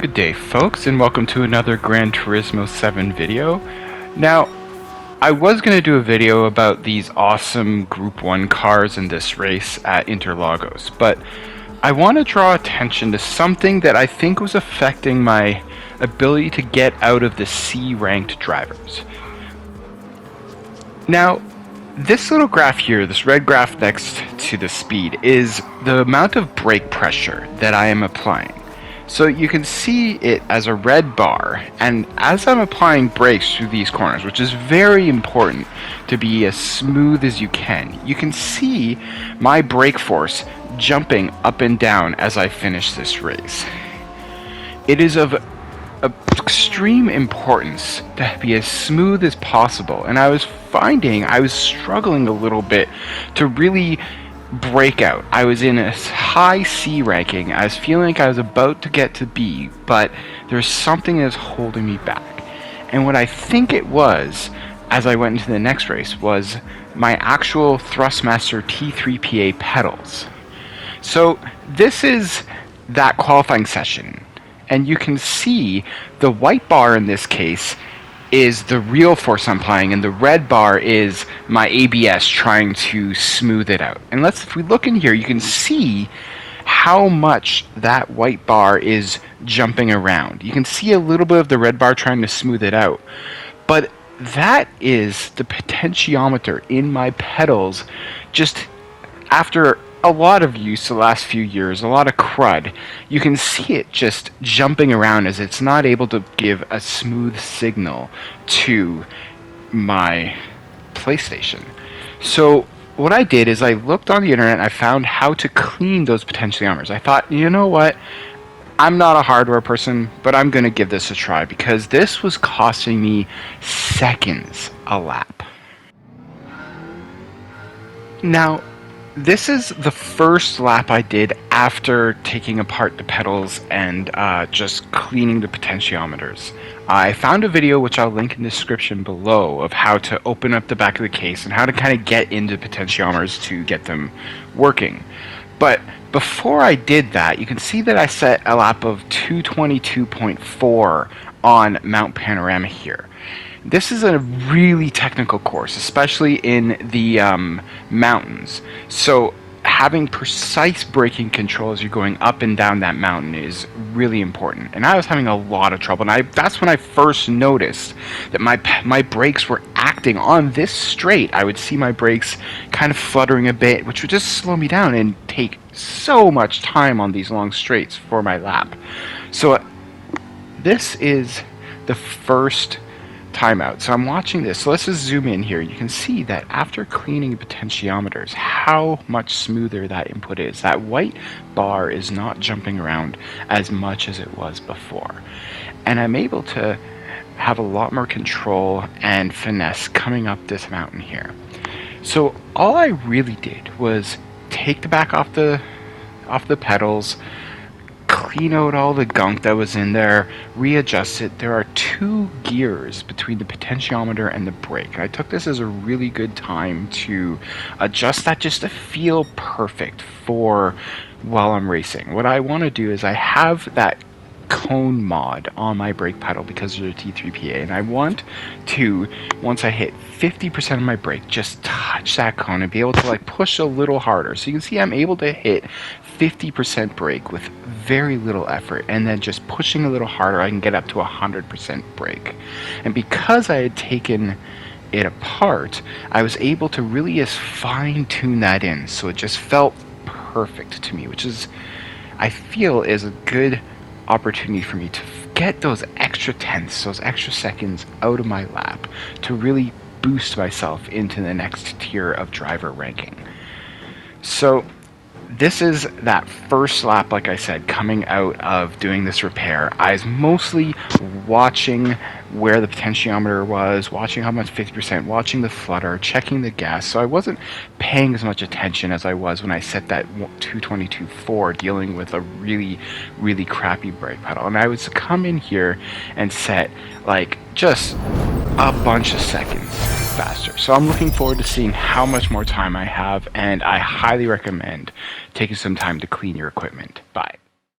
Good day folks, and welcome to another Gran Turismo 7 video. Now, I was going to do a video about these awesome Group 1 cars in this race at Interlagos, but I want to draw attention to something that I think was affecting my ability to get out of the C-ranked drivers. Now, this little graph here, this red graph next to the speed, is the amount of brake pressure that I am applying. So you can see it as a red bar, and as I'm applying brakes through these corners, which is very important to be as smooth as you can see my brake force jumping up and down as I finish this race. It is of extreme importance to be as smooth as possible, and I was finding I was struggling a little bit to really break out. I was in a high C ranking. I was feeling like I was about to get to B, but there's something that's holding me back. And what I think it was, as I went into the next race, was my actual Thrustmaster T3PA pedals. So this is that qualifying session, and you can see the white bar in this case is the real force I'm applying, and the red bar is my ABS trying to smooth it out. And if we look in here, you can see how much that white bar is jumping around. You can see a little bit of the red bar trying to smooth it out, but that is the potentiometer in my pedals. Just after a lot of use the last few years, a lot of crud, you can see it just jumping around as it's not able to give a smooth signal to my PlayStation. So what I did is I looked on the internet and I found how to clean those potentiometers. I thought, you know what, I'm not a hardware person, but I'm going to give this a try, because this was costing me seconds a lap. Now, this is the first lap I did after taking apart the pedals and just cleaning the potentiometers. I found a video, which I'll link in the description below, of how to open up the back of the case and how to kind of get into potentiometers to get them working. But before I did that, you can see that I set a lap of 222.4 on Mount Panorama here. This is a really technical course, especially in the mountains. So having precise braking control as you're going up and down that mountain is really important. And I was having a lot of trouble, and that's when I first noticed that my brakes were acting on this straight. I would see my brakes kind of fluttering a bit, which would just slow me down and take so much time on these long straights for my lap. So this is the first timeout. So I'm watching this. So let's just zoom in here. You can see that after cleaning potentiometers, how much smoother that input is. That white bar is not jumping around as much as it was before. And I'm able to have a lot more control and finesse coming up this mountain here. So all I really did was take the back off the pedals, clean out all the gunk that was in there, readjust it. There are two gears between the potentiometer and the brake. I took this as a really good time to adjust that just to feel perfect for while I'm racing. What I want to do is I have that cone mod on my brake pedal because of the T3PA, and I want to, once I hit 50% of my brake, just touch that cone and be able to like push a little harder. So you can see I'm able to hit 50% brake with very little effort, and then just pushing a little harder I can get up to 100% brake. And because I had taken it apart, I was able to really just fine-tune that in, so it just felt perfect to me, which is, I feel, is a good opportunity for me to get those extra tenths, those extra seconds out of my lap to really boost myself into the next tier of driver ranking. So this is that first lap, like I said, coming out of doing this repair. I was mostly watching where the potentiometer was, watching how much 50%, watching the flutter, checking the gas. So I wasn't paying as much attention as I was when I set that 222.4, dealing with a really, really crappy brake pedal. And I would come in here and set like just a bunch of seconds faster. So I'm looking forward to seeing how much more time I have, and I highly recommend taking some time to clean your equipment. Bye.